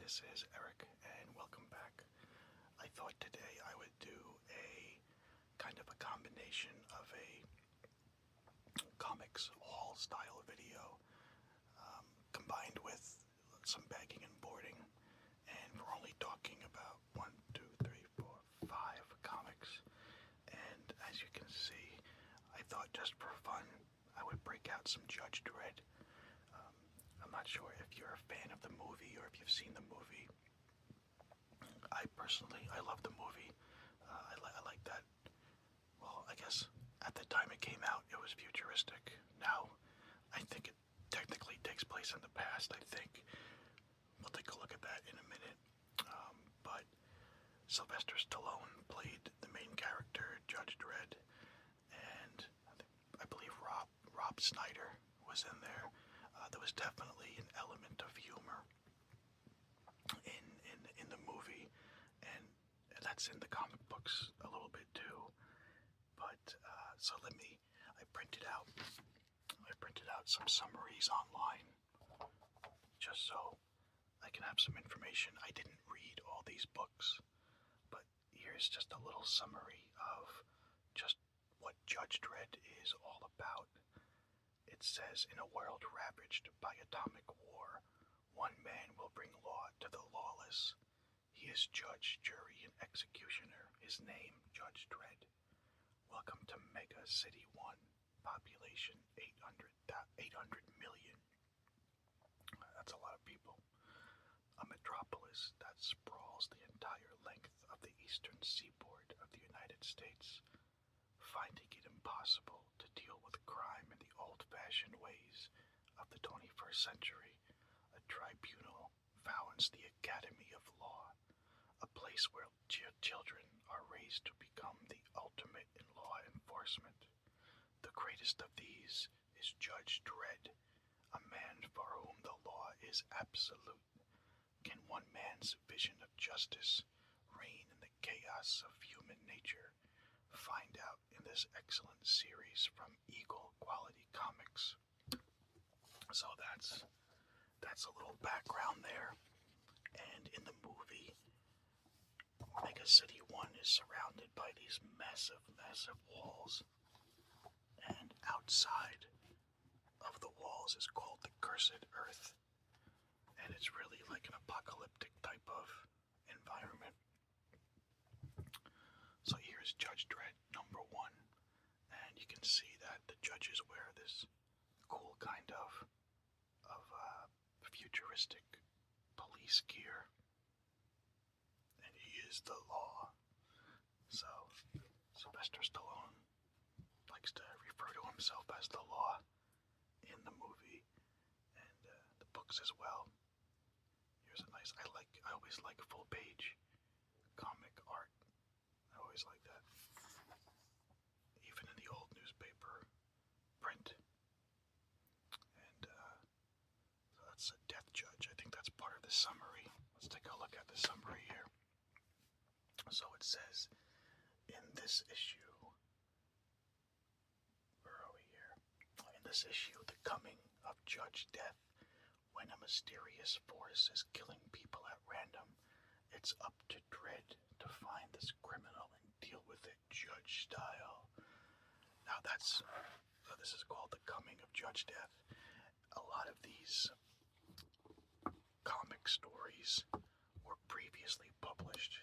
this is Eric, and welcome back. I thought today I would do a kind of a combination of a comics haul style video combined with some bagging and boarding, and we're only talking about 1, 2, 3, 4, 5 comics. And as you can see, I thought just for fun I would break out some Judge Dredd. I'm not sure if you're a fan of the movie or if you've seen the movie. I love the movie. I like that. Well, I guess at the time it came out, it was futuristic. Now, I think it technically takes place in the past, I think. We'll take a look at that in a minute. But Sylvester Stallone played the main character, Judge Dredd, and I believe Rob Snyder was in there. There was definitely an element of humor in the movie, and that's in the comic books a little bit too. But so I printed out some summaries online just so I can have some information. I didn't read all these books, but here's just a little summary of just what Judge Dredd is all about. It says, in a world ravaged by atomic war, one man will bring law to the lawless. He is judge, jury, and executioner. His name, Judge Dredd. Welcome to Mega City 1, population 800 million. That's a lot of people. A metropolis that sprawls the entire length of the eastern seaboard of the United States, finding it impossible to deal with crime in the old-fashioned ways of the 21st century. A tribunal founds the Academy of Law, a place where children are raised to become the ultimate in law enforcement. The greatest of these is Judge Dredd, a man for whom the law is absolute. Can one man's vision of justice reign in the chaos of human nature? Find out in this excellent series from Eagle Quality Comics. So that's a little background there. And in the movie, Mega City 1 is surrounded by these massive walls. And outside of the walls is called the Cursed Earth. And it's really like an apocalyptic type of environment. So here's Judge Dredd number 1. And you can see that the judges wear this cool kind of futuristic police gear. And he is the law. So Sylvester Stallone likes to refer to himself as the law in the movie and the books as well. Here's a nice, I always like full page comic art. I always like that. Even in the old newspaper print. And so that's a death judge. I think that's part of the summary. Let's take a look at the summary here. So it says, in this issue, where are we here? In this issue, the coming of Judge Death. When a mysterious force is killing people at random, it's up to Dredd to find this criminal and deal with it judge style. Now this is called The Coming of Judge Death. A lot of these comic stories were previously published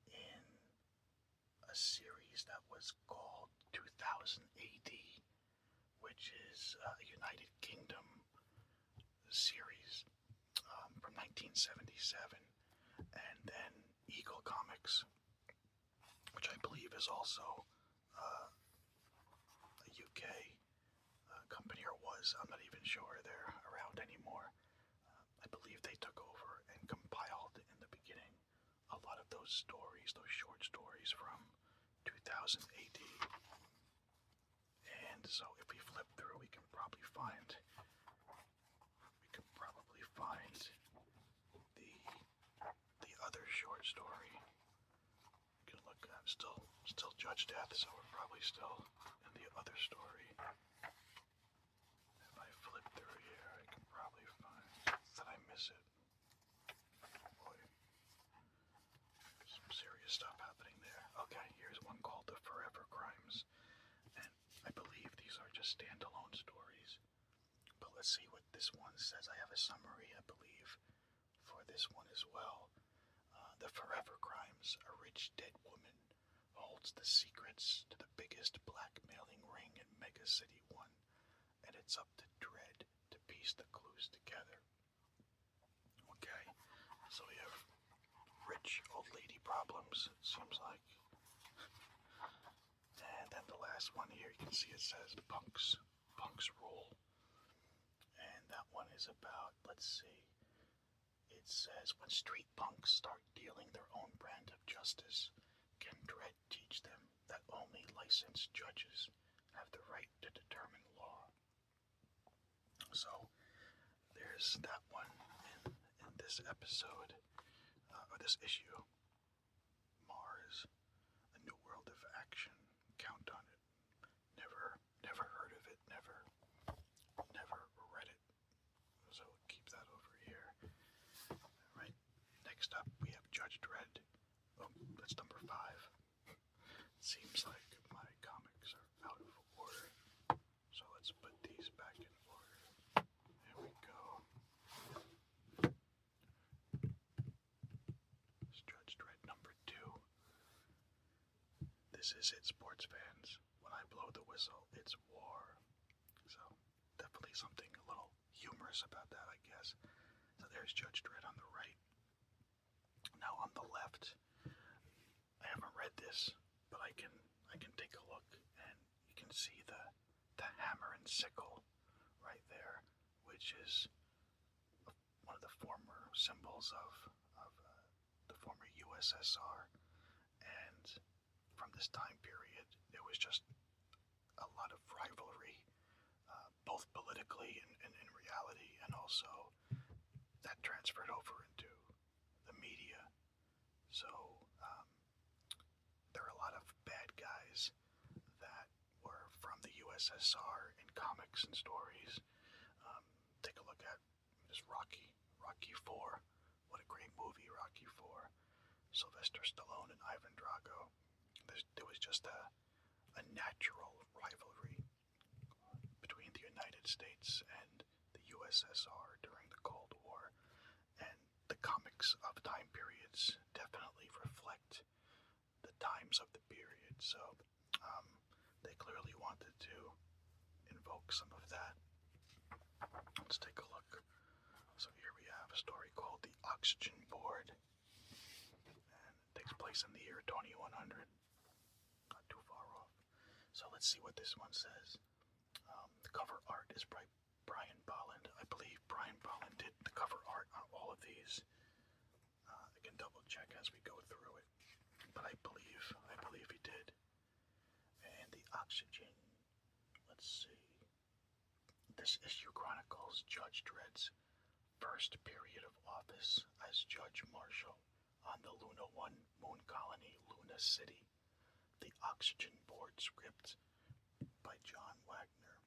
in a series that was called 2000 AD, which is a United Kingdom series from 1977, and then Eagle Comics, which I believe is also a UK company, or was. I'm not even sure they're around anymore. I believe they took over and compiled in the beginning a lot of those stories, those short stories from 2000 AD. And so if we flip through, we can probably find the other short story. You can look at still Judge Death, so we're probably still in the other story. If I flip through here, I can probably find. Did I miss it? problems. And I believe these are just standalone stories. But let's see what this one says. I have a summary, I believe, for this one as well. The Forever Crimes. A rich dead woman holds the secrets to the biggest blackmailing ring in Mega City 1, and it's up to Dredd to piece the clues together. Okay, so we have rich old lady problems, it seems like. And then the last one here, you can see it says punks rule. And that one is about, let's see, it says, when street punks start dealing their own brand of justice, can Dredd teach them that only licensed judges have the right to determine law? So, there's that one in this episode, or this issue. Mars, A New World of Action. Count on it. Never heard of it, never read it. So keep that over here. Alright, next up we have Judge Dredd. Oh, that's number 5. Seems like my comics are out of order. So let's put these back in order. There we go. It's Judge Dredd number 2. This is it, sports fans. When I blow the whistle, it's war. So, definitely something a little humorous about that, I guess. So there's Judge Dredd on the right. Now on the left, I haven't read this, but I can take a look, and you can see the hammer and sickle right there, which is one of the former symbols of the former USSR. And from this time period, there was just a lot of rivalry, both politically and in reality, and also that transferred over into the media. So there are a lot of bad guys that were from the USSR in comics and stories. Take a look at this Rocky 4. What a great movie, Rocky 4. Sylvester Stallone and Ivan Drago. There was just a natural rivalry between the United States and the USSR during the Cold War, and the comics of time periods definitely reflect the times of the period, so they clearly wanted to invoke some of that. Let's take a look. So here we have a story called The Oxygen Board, and it takes place in the year 2100. Not too far off. So let's see what this one says. The cover art is by Brian Bolland. I believe Brian Bolland did the cover art on all of these. I can double check as we go through it, but I believe he did. And the oxygen. Let's see. This issue chronicles Judge Dredd's first period of office as Judge Marshal on the Luna 1 moon colony, Luna City. The Oxygen Board script by John Wagner.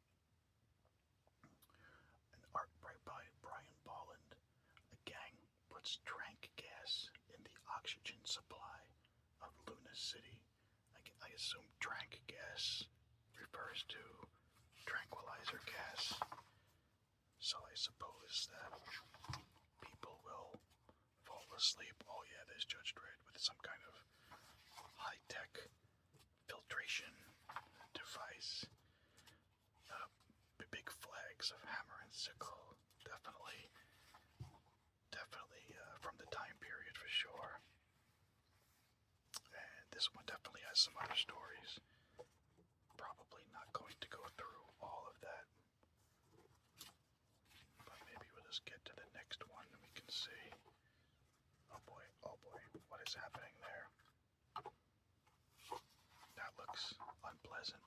An art by Brian Bolland. A gang puts trank gas in the oxygen supply of Luna City. I assume trank gas refers to tranquilizer gas. So I suppose that people will fall asleep. Oh yeah, there's Judge Dredd with some kind of high-tech filtration device. Big flags of hammer and sickle. Definitely from the time period for sure. And this one definitely has some other stories. Probably not going to go through all of that. But maybe we'll just get to the next one and we can see. Oh boy, what is happening there? That looks unpleasant.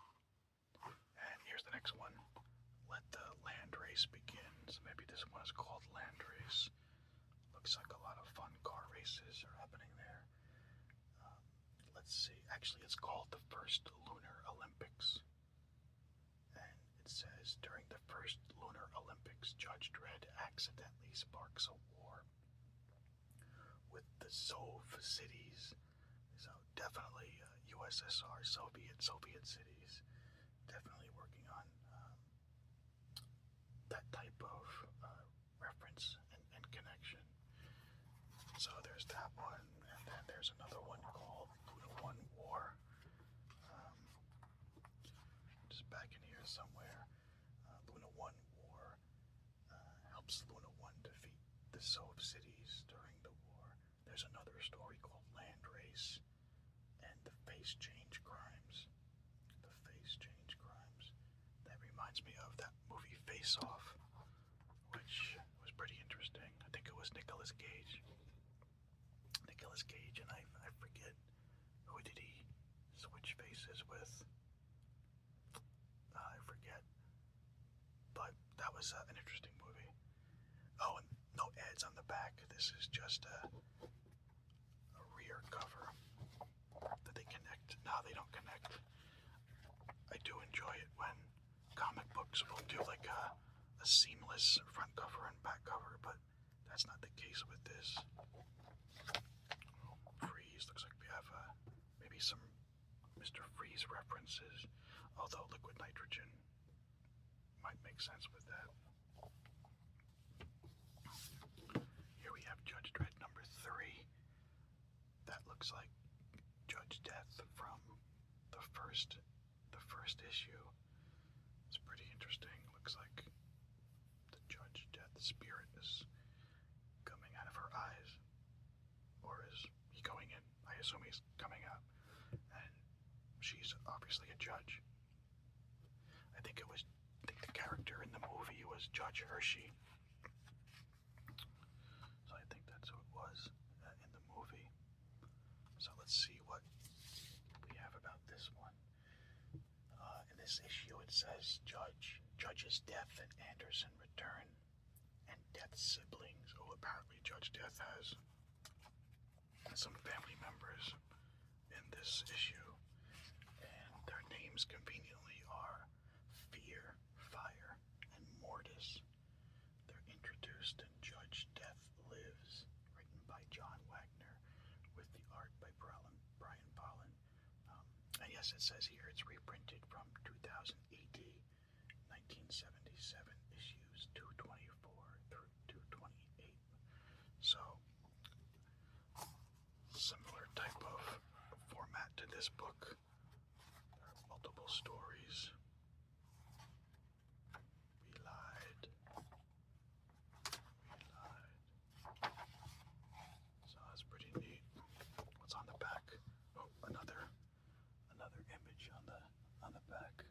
And here's the next one. Let the land race begin. So maybe this one is called Land Race. Looks like a lot of fun car races are happening there. Let's see. Actually, it's called the First Lunar Olympics. And it says, during the first Lunar Olympics, Judge Dredd accidentally sparks a war with the Zov cities. So definitely USSR, Soviet cities. Definitely working on that type of reference and connection. So there's that one, and then there's another one called Luna One War. Um, just back in here somewhere. Luna One War helps Luna One defeat the Sov cities during the war. There's another story called Land Race and the Face Change Crimes. The Face Change Crimes. That reminds me of that movie Face Off, which was pretty interesting. I think it was Nicolas Cage. And I forget, who did he switch faces with? I forget. But that was an interesting movie. Oh, and no ads on the back. This is just a rear cover that they connect. No, they don't connect. I do enjoy it when comic books will do like a seamless front cover and back cover, but that's not the case with this. Freeze, looks like we have maybe some Mr. Freeze references, although liquid nitrogen might make sense with that. Here we have Judge Dredd number 3. That looks like Judge Death from the first issue. It's pretty interesting. Looks like the Judge Death spirit is coming out of her eyes. Or is he going in? I assume he's coming out. And she's obviously a judge. I think the character in the movie was Judge Hershey. So I think that's who it was in the movie. So let's see what we have about this one. In this issue it says Judge's death and Anderson return, and Death's siblings. Oh, apparently Judge Death has some family members in this issue, and their names conveniently are Fear, Fire, and Mortis. They're introduced in Judge Death Lives, written by John Wagner, with the art by Brian Pollan. And yes, it says here it's reprinted from 2000 AD, 1977, issues 224 through 228. So, similar type of format to this book. There are multiple stories. We lied. So that's pretty neat. What's on the back? Oh, another image on the back.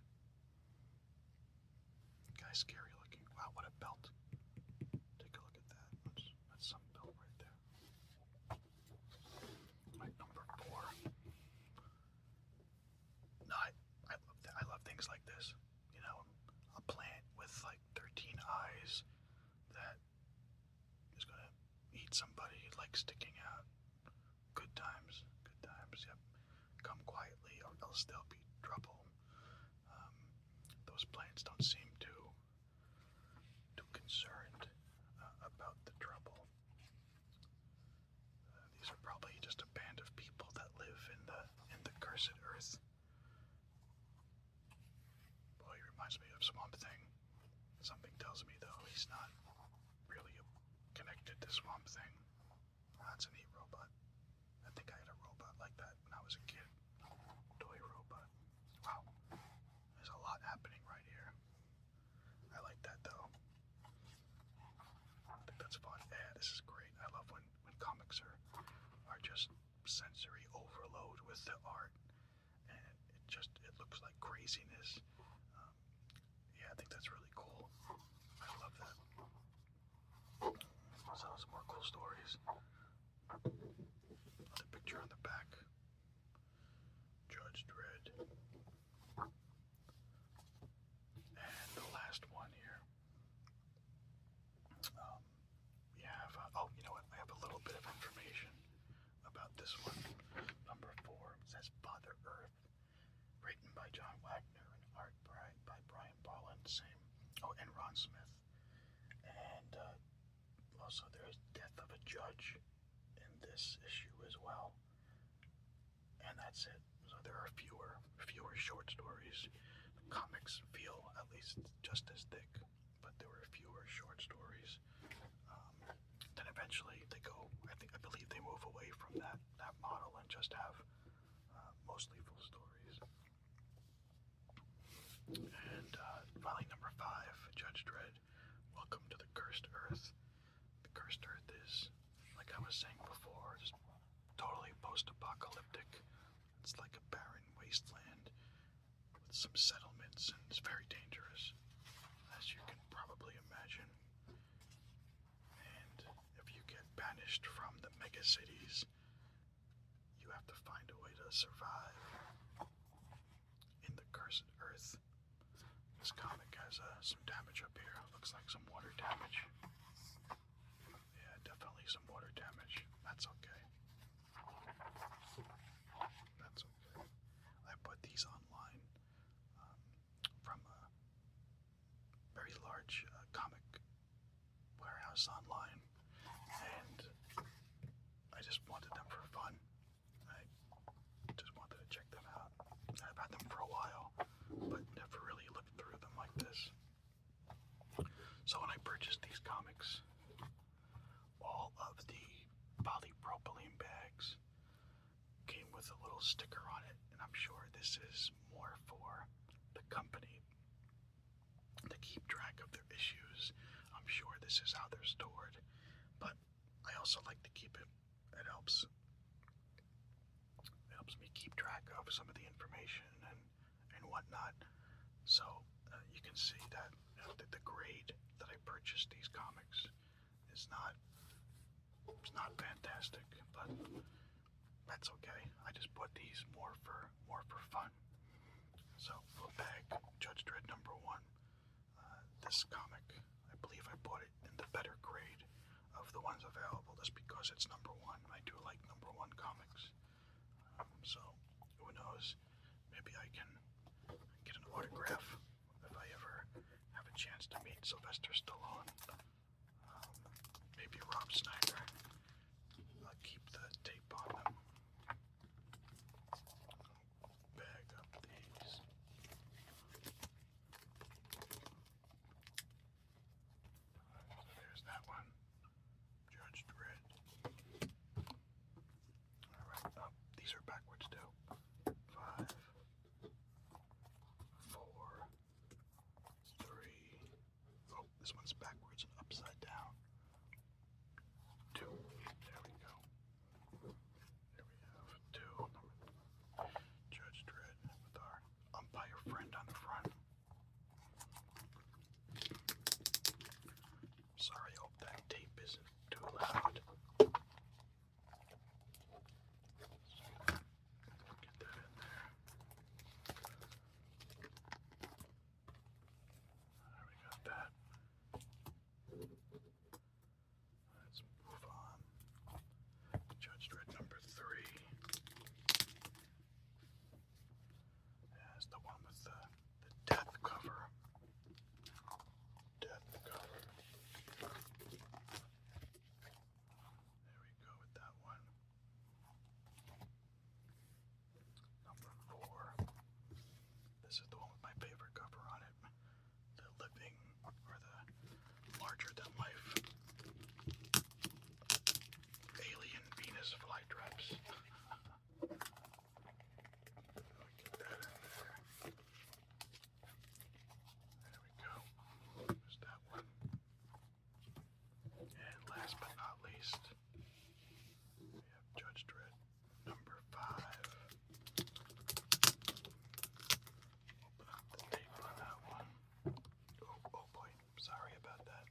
Guy's scary looking. Wow, what a belt. Take a look at that. That's some belt right there. My number 4. No, I love things like this. You know, a plant with like 13 eyes that is gonna eat somebody, like sticking out. Good times, yep. Come quietly or else there'll be trouble. Those plants don't seem too concerned about the trouble. These are probably just a band of people that live in the cursed earth. Boy, he reminds me of Swamp Thing. Something tells me though he's not really connected to Swamp Thing. That's a neat robot. I think I had a robot like that when I was a kid. Toy robot. Wow. There's a lot happening right here. I like that though. I think that's fun. Yeah, this is great. I love when comics are just sensory overload with the art, and it looks like craziness. Yeah, I think that's really cool. I love that. So some more cool stories. The picture on the back. Judge Dredd. And the last one here. We have, you know what? I have a little bit of information about this one. Number 4 says Father Earth, written by John Wagner and art by Brian Pollan, same. Oh, and Ron Smith. And also there's Death of a Judge in this issue as well. And that's it. So there are fewer short stories. The comics feel at least just as thick, but there were fewer short stories. Then eventually they go. I believe they move away from that model and just have mostly full stories. And finally, number 5, Judge Dredd. Welcome to the Cursed Earth. The Cursed Earth is, like I was saying before, just totally post-apocalyptic. It's like a barren wasteland with some settlements, and it's very dangerous, as you can probably imagine. And if you get banished from the megacities, you have to find a way to survive in the Cursed Earth. This comic has some damage up here. Looks like some water damage. Yeah, definitely some water damage. That's okay. That's okay. I put these online from a very large comic warehouse online, and I just wanted them for fun. I just wanted to check them out. I've had them for a while, but never really looked through them like this. So when I purchased these comics, all of the polypropylene bags came with a little sticker on it, and I'm sure this is more for the company to keep track of their issues. I'm sure this is how they're stored, but I also like to keep it. It helps me keep track of some of the information and whatnot. So you can see that the grade that I purchased these comics is not fantastic, but that's okay. I just bought these more for fun. So little bag, Judge Dredd number 1. This comic, I believe I bought it in the better grade of the ones available, just because it's number 1. I do like number 1 comics. So who knows? Maybe I can get an autograph if I ever have a chance to meet Sylvester Stallone. Maybe Rob Schneider. I'll keep the tape on them. Bag up these. So there's that one. Judge Dredd. Alright, these are backwards too. 5, 4, 3. Oh, this one's backwards and upside down. 2. There we go. There we have 2. Judge Dredd with our umpire friend on the front. Sorry, I hope that tape isn't too loud. Get that in there. There we got that. Let's move on. Judge Dredd number 3. That's the one with the death cover. Death cover. There we go with that one. Number 4. This is the one with my favorite cover on it. The living, or the larger than life alien Venus flytraps. Get that in there. There we go. There's that one. And last but not least, we have Judge Dredd number 5. Open up the tape on that one. Oh boy, sorry about that.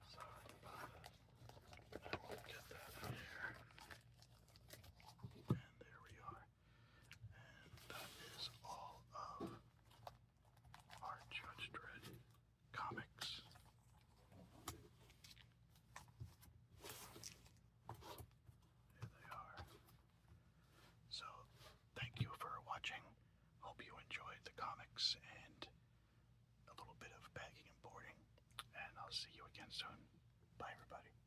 Sorry about it. I will get that in here. And there we are. And that is all of our Judge Dredd comics. Here they are. So, thank you for watching. Hope you enjoyed the comics and a little bit of bagging and boarding. And I'll see you again soon. Bye, everybody.